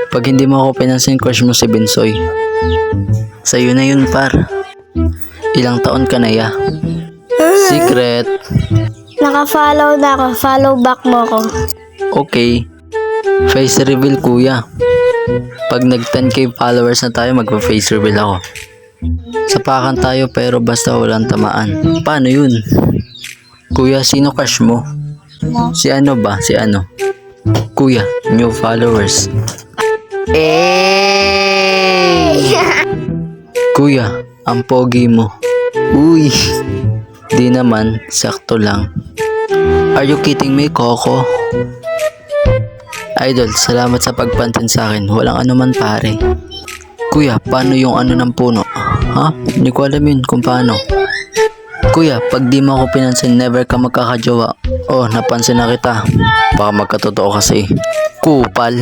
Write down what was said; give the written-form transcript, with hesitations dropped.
Pag hindi mo ako pinansin, crush mo si Bensoy. Sa'yo na yun, par. Ilang taon ka na ya? Secret. Naka-follow na ako. Follow back mo ako. Okay. Face reveal, kuya. Pag nag 10k followers na tayo, magpa-face reveal ako. Sapakan tayo pero basta walang tamaan. Paano yun? Kuya, sino crush mo? Si ano ba? Si ano? Kuya, new followers. Kuya, ang pogi mo. Uy, di naman, sakto lang. Are you kidding me, Coco? Idol, salamat sa pagpansin sa akin. Walang anuman, pare. Kuya, paano yung ano ng puno? Ha? Hindi ko alam yun kung paano. Kuya, pag di mo ako pinansin, never ka magkakajowa. Oh, napansin na kita. Baka magkatotoo kasi. Kupal.